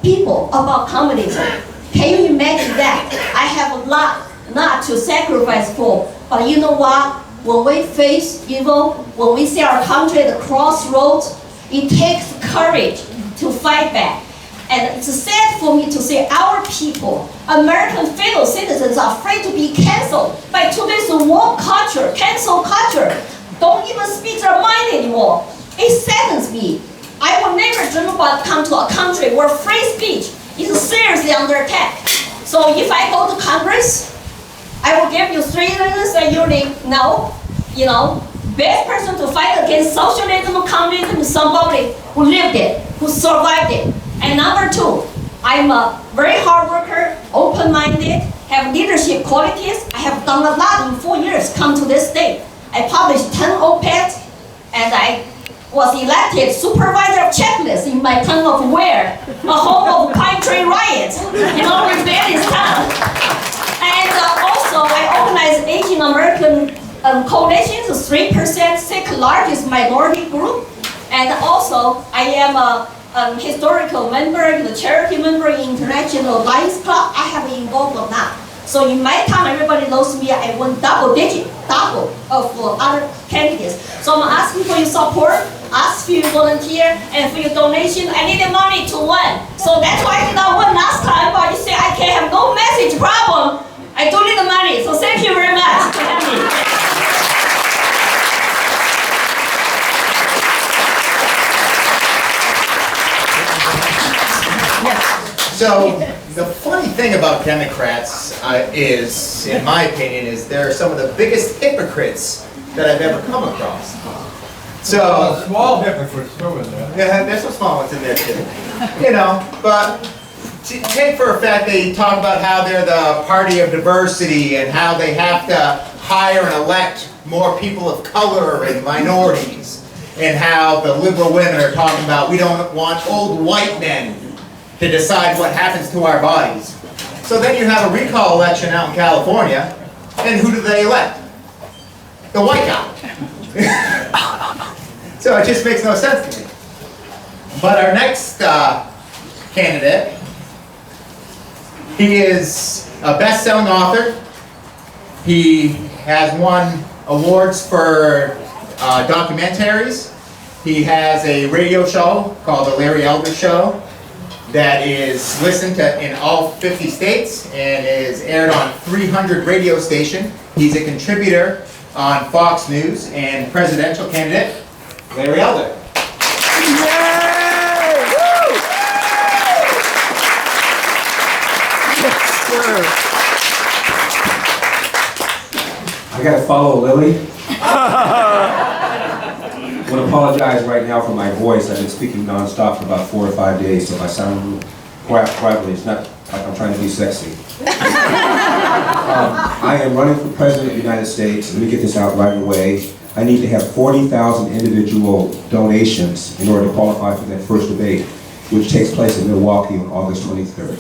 people about communism. Can you imagine that? I have a lot not to sacrifice for, but you know what? When we face evil, when we see our country at the crossroads, it takes courage to fight back. And it's sad for me to say our people, American fellow citizens, are afraid to be canceled by today's woke culture, cancel culture. Don't even speak their mind anymore. It saddens me. I will never dream about come to a country where free speech is seriously under attack. So if I go to Congress, I will give you 3 reasons that you know. Best person to fight against socialism, communism is somebody who lived it, who survived it. And number 2, I'm a very hard worker, open-minded, have leadership qualities. I have done a lot in 4 years, come to this state. I published 10 op-eds, and I was elected supervisor of checklists in my town of Ware, a home of Pine Tree riots, rebellious town. And also, I organized Asian American coalitions, 3%, 6th largest minority group. And also, I am a historical member, the charity member in International Lions Club. I have been involved on that. So in my town, everybody knows me. I won double of other candidates. So I'm asking for your support, ask for your volunteer, and for your donation. I needed money to win. So that's why I did not win last time, but you say I can have no message problem. I do need the money, so thank you very much for having me. So the funny thing about Democrats is, in my opinion, is they're some of the biggest hypocrites that I've ever come across. So small hypocrites too in there. Yeah, there's some small ones in there too. But take for a fact they talk about how they're the party of diversity and how they have to hire and elect more people of color and minorities, and how the liberal women are talking about we don't want old white men to decide what happens to our bodies. So then you have a recall election out in California, and who do they elect? The white guy. So it just makes no sense to me. But our next candidate, he is a best-selling author. He has won awards for documentaries. He has a radio show called The Larry Elder Show that is listened to in all 50 states and is aired on 300 radio stations. He's a contributor on Fox News and presidential candidate, Larry Elder. I gotta follow Lily. I want to apologize right now for my voice. I've been speaking non-stop for about 4 or 5 days, so if I sound gravelly, it's not like I'm trying to be sexy. I am running for President of the United States. Let me get this out right away. I need to have 40,000 individual donations in order to qualify for that first debate, which takes place in Milwaukee on August 23rd.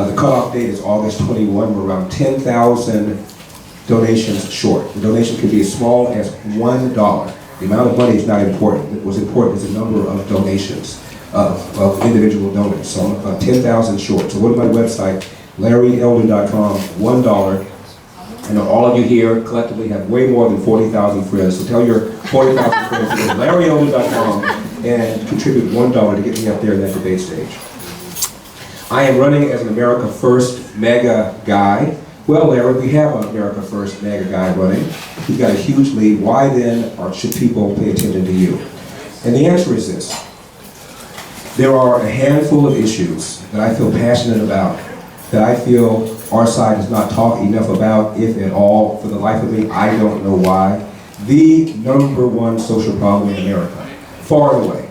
The cutoff date is August 21. We're around 10,000 donations short. The donation can be as small as $1. The amount of money is not important. What's important is the number of donations of individual donors. So I'm about 10,000 short. So go to my website, LarryElder.com, $1. I know all of you here collectively have way more than 40,000 friends. So tell your 40,000 friends to go to LarryElder.com and contribute $1 to get me up there in that debate stage. I am running as an America First MAGA guy. Well, Larry, we have an America First MAGA guy running. He's got a huge lead. Why then should people pay attention to you? And the answer is this. There are a handful of issues that I feel passionate about, that I feel our side does not talk enough about, if at all. For the life of me, I don't know why. The number one social problem in America, far and away,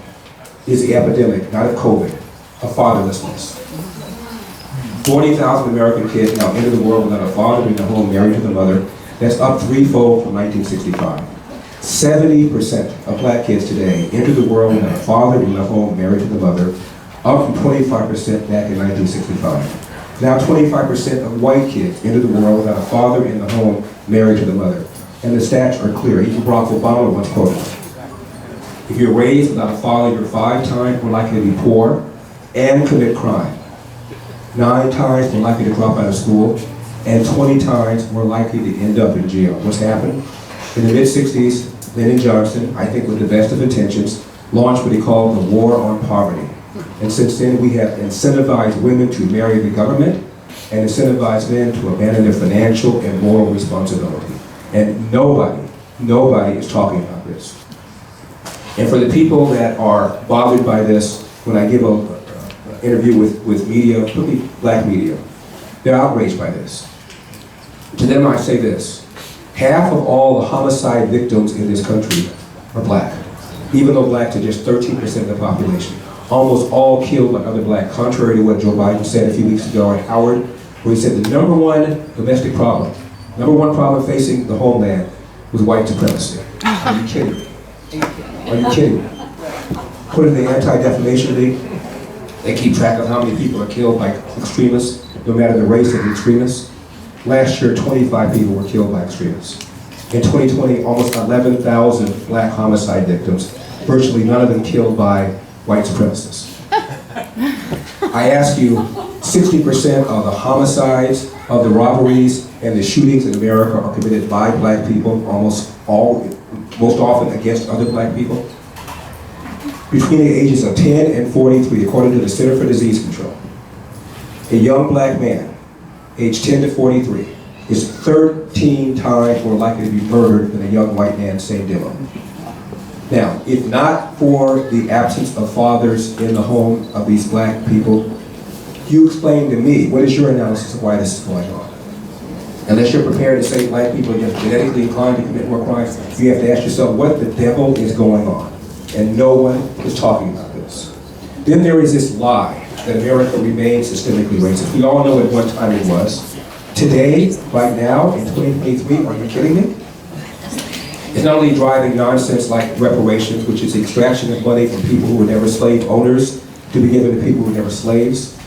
is the epidemic, not of COVID, of fatherlessness. 40,000 American kids now enter the world without a father in the home, married to the mother. That's up threefold from 1965. 70% of black kids today enter the world without a father in the home, married to the mother, up from 25% back in 1965. Now 25% of white kids enter the world without a father in the home, married to the mother. And the stats are clear. Even Barack Obama once quoted, if you're raised without a father, you're 5 times more likely to be poor, and commit crime. 9 times more likely to drop out of school, and 20 times more likely to end up in jail. What's happened? In the mid-60s, Lyndon Johnson, I think with the best of intentions, launched what he called the War on Poverty. And since then, we have incentivized women to marry the government and incentivized men to abandon their financial and moral responsibility. And nobody is talking about this. And for the people that are bothered by this, when I give an interview with media, particularly black media, they're outraged by this. To them, I say this: half of all the homicide victims in this country are black, even though blacks are just 13% of the population. Almost all killed by other black, contrary to what Joe Biden said a few weeks ago at Howard, where he said the number one domestic problem, number one problem facing the homeland was white supremacy. Are you kidding me? Are you kidding me? Put in the Anti-Defamation League, they keep track of how many people are killed by extremists, no matter the race of the extremists. Last year, 25 people were killed by extremists. In 2020, almost 11,000 black homicide victims, virtually none of them killed by white supremacists. I ask you, 60% of the homicides, of the robberies, and the shootings in America are committed by black people, most often against other black people. Between the ages of 10 and 43, according to the Center for Disease Control, a young black man, aged 10 to 43, is 13 times more likely to be murdered than a young white man, same demo. Now, if not for the absence of fathers in the home of these black people, you explain to me, what is your analysis of why this is going on? Unless you're prepared to say black people are just genetically inclined to commit more crimes, you have to ask yourself what the devil is going on. And no one is talking about this. Then there is this lie that America remains systemically racist. We all know at one time it was. Today, right now, in 2023, are you kidding me? It's not only driving nonsense like reparations, which is the extraction of money from people who were never slave owners to be given to people who were never slaves.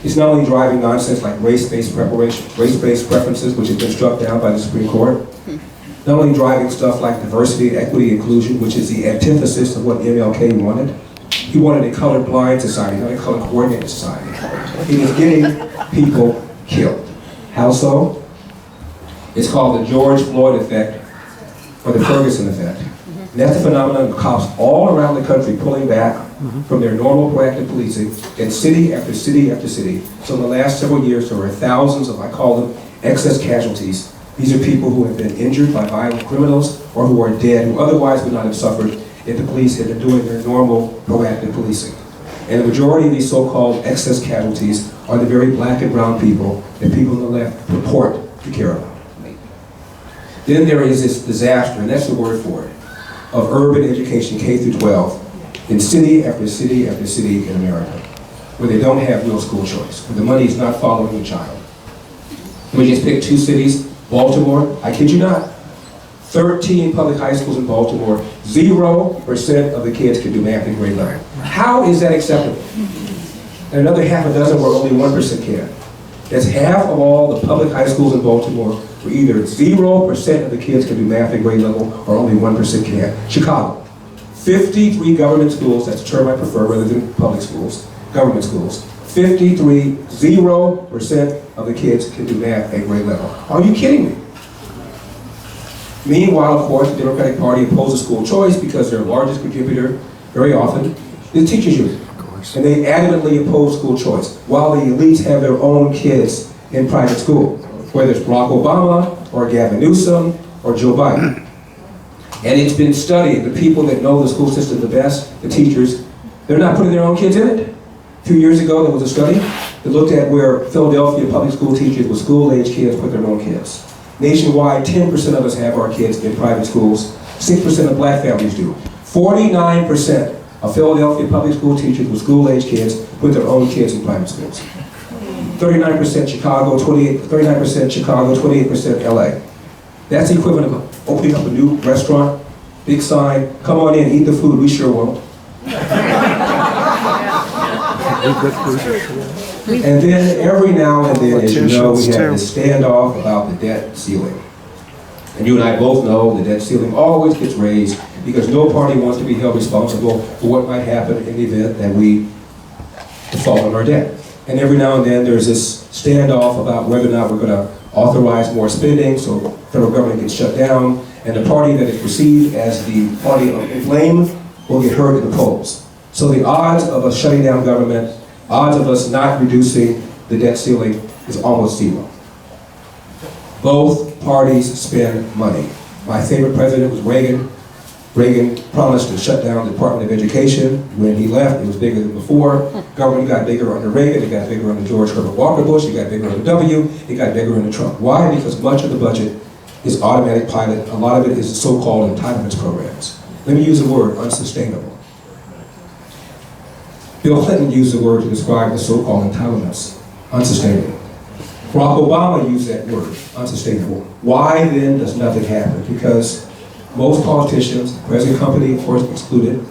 It's not only driving nonsense like race-based preferences, which has been struck down by the Supreme Court. Not only driving stuff like diversity, equity, inclusion, which is the antithesis of what MLK wanted. He wanted a colorblind society, not a color-coordinated society. It is getting people killed. How so? It's called the George Floyd effect, or the Ferguson effect. And that's the phenomenon of cops all around the country pulling back from their normal proactive policing in city after city after city. So in the last several years, there were thousands of, I call them, excess casualties. These are people who have been injured by violent criminals or who are dead, who otherwise would not have suffered if the police had been doing their normal proactive policing. And the majority of these so-called excess casualties are the very black and brown people that people on the left purport to care about. Then there is this disaster, and that's the word for it, of urban education, K through 12, in city after city after city in America, where they don't have real school choice, where the money is not following the child. Let me just pick 2 cities. Baltimore, I kid you not, 13 public high schools in Baltimore, 0% of the kids can do math in grade 9. How is that acceptable? And another half a dozen where only 1% can. That's half of all the public high schools in Baltimore where either 0% of the kids can do math in grade level or only 1% can. Chicago, 53 government schools, that's the term I prefer rather than public schools, government schools. 53, 0% of the kids can do math at grade level. Are you kidding me? Meanwhile, of course, the Democratic Party opposes school choice because their largest contributor, very often, is the teachers union. And they adamantly oppose school choice, while the elites have their own kids in private school, whether it's Barack Obama, or Gavin Newsom, or Joe Biden. And it's been studied, the people that know the school system the best, the teachers, they're not putting their own kids in it. A few years ago, there was a study that looked at where Philadelphia public school teachers with school-age kids put their own kids. Nationwide, 10% of us have our kids in private schools. 6% of black families do. 49% of Philadelphia public school teachers with school-age kids put their own kids in private schools. 39% Chicago, 28% LA. That's the equivalent of opening up a new restaurant, big sign, come on in, eat the food, we sure won't. And then every now and then, as you know, we have this standoff about the debt ceiling. And you and I both know the debt ceiling always gets raised because no party wants to be held responsible for what might happen in the event that we default on our debt. And every now and then there's this standoff about whether or not we're going to authorize more spending so the federal government gets shut down, and the party that is perceived as the party of inflame will get hurt in the polls. So the odds of us shutting down government, odds of us not reducing the debt ceiling is almost zero. Both parties spend money. My favorite president was Reagan. Reagan promised to shut down the Department of Education. When he left, it was bigger than before. Government got bigger under Reagan, it got bigger under George Herbert Walker Bush, it got bigger under W, it got bigger under Trump. Why? Because much of the budget is automatic pilot. A lot of it is the so-called entitlements programs. Let me use the word unsustainable. Bill Clinton used the word to describe the so-called entitlements, unsustainable. Barack Obama used that word, unsustainable. Why then does nothing happen? Because most politicians, present company of course excluded,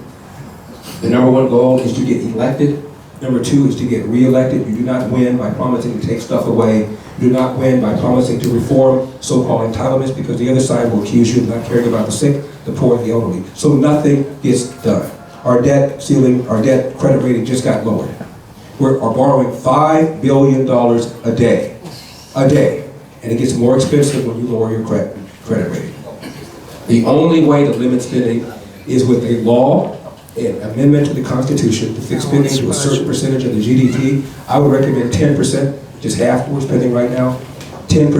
the number one goal is to get elected. Number two is to get re-elected. You do not win by promising to take stuff away. You do not win by promising to reform so-called entitlements, because the other side will accuse you of not caring about the sick, the poor, and the elderly. So nothing gets done. Our debt ceiling, our debt credit rating just got lowered. We are borrowing $5 billion a day. A day. And it gets more expensive when you lower your credit rating. The only way to limit spending is with a law, an amendment to the Constitution to fix spending to a certain percentage of the GDP. I would recommend 10%, which is half what we're spending right now. 10%,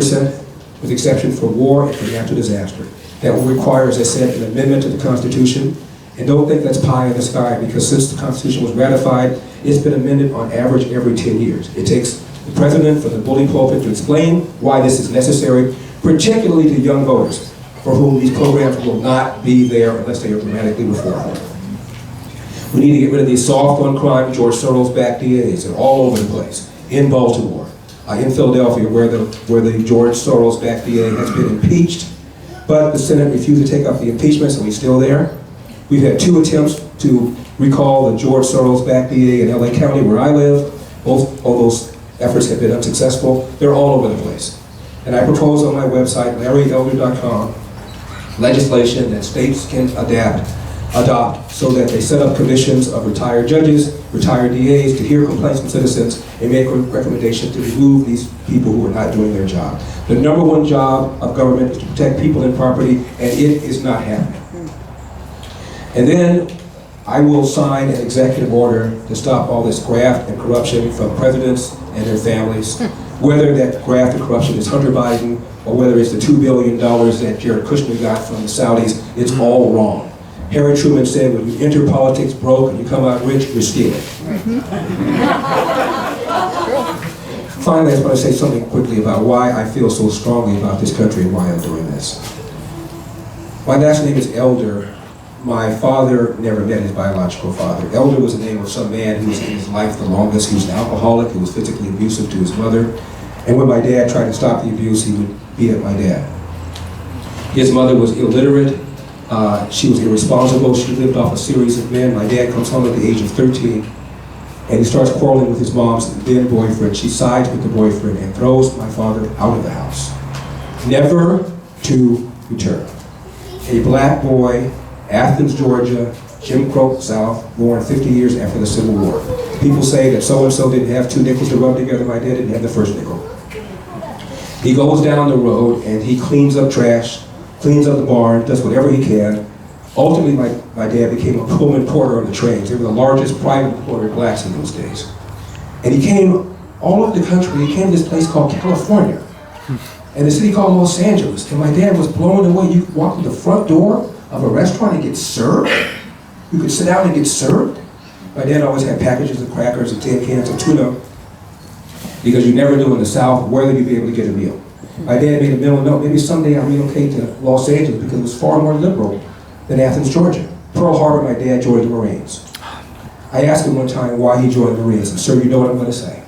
with exception for war and for natural disaster. That will require, as I said, an amendment to the Constitution. And don't think that's pie in the sky, because since the Constitution was ratified, it's been amended on average every 10 years. It takes the president from the bully pulpit to explain why this is necessary, particularly to young voters, for whom these programs will not be there unless they are dramatically reformed. We need to get rid of these soft on crime, George Soros-backed DAs. They're all over the place. In Baltimore, in Philadelphia, where the George Soros-backed DA has been impeached, but the Senate refused to take up the impeachment, so he's still there. We've had 2 attempts to recall the George Soros-backed DA in LA County, where I live. Both of those efforts have been unsuccessful. They're all over the place. And I propose on my website, larryelder.com, legislation that states can adopt so that they set up commissions of retired judges, retired DAs to hear complaints from citizens and make recommendations to remove these people who are not doing their job. The number one job of government is to protect people and property, and it is not happening. And then I will sign an executive order to stop all this graft and corruption from presidents and their families, whether that graft and corruption is Hunter Biden or whether it's the $2 billion that Jared Kushner got from the Saudis. It's all wrong. Harry Truman said, when you enter politics broke and you come out rich, you're stealing. Finally, I just want to say something quickly about why I feel so strongly about this country and why I'm doing this. My last name is Elder. My father never met his biological father. Elder was the name of some man who was in his life the longest. He was an alcoholic, he was physically abusive to his mother. And when my dad tried to stop the abuse, he would beat up my dad. His mother was illiterate. She was irresponsible. She lived off a series of men. My dad comes home at the age of 13, and he starts quarreling with his mom's then boyfriend. She sides with the boyfriend and throws my father out of the house, never to return. A black boy, Athens, Georgia, Jim Crow South, born 50 years after the Civil War. People say that so-and-so didn't have 2 nickels to rub together. My dad didn't have the first nickel. He goes down the road and he cleans up trash, cleans up the barn, does whatever he can. Ultimately, my dad became a Pullman porter on the trains. They were the largest private employer of blacks in those days. And he came all over the country. He came to this place called California, and the city called Los Angeles. And my dad was blown away. You could walk to the front door of a restaurant and get served. You could sit down and get served. My dad always had packages of crackers and tin cans of tuna, because you never knew in the South whether you'd be able to get a meal. My dad made a mental note, maybe someday I'll relocate to Los Angeles, because it was far more liberal than Athens, Georgia. Pearl Harbor, my dad joined the Marines. I asked him one time why he joined the Marines, and sir, you know what I'm going to say.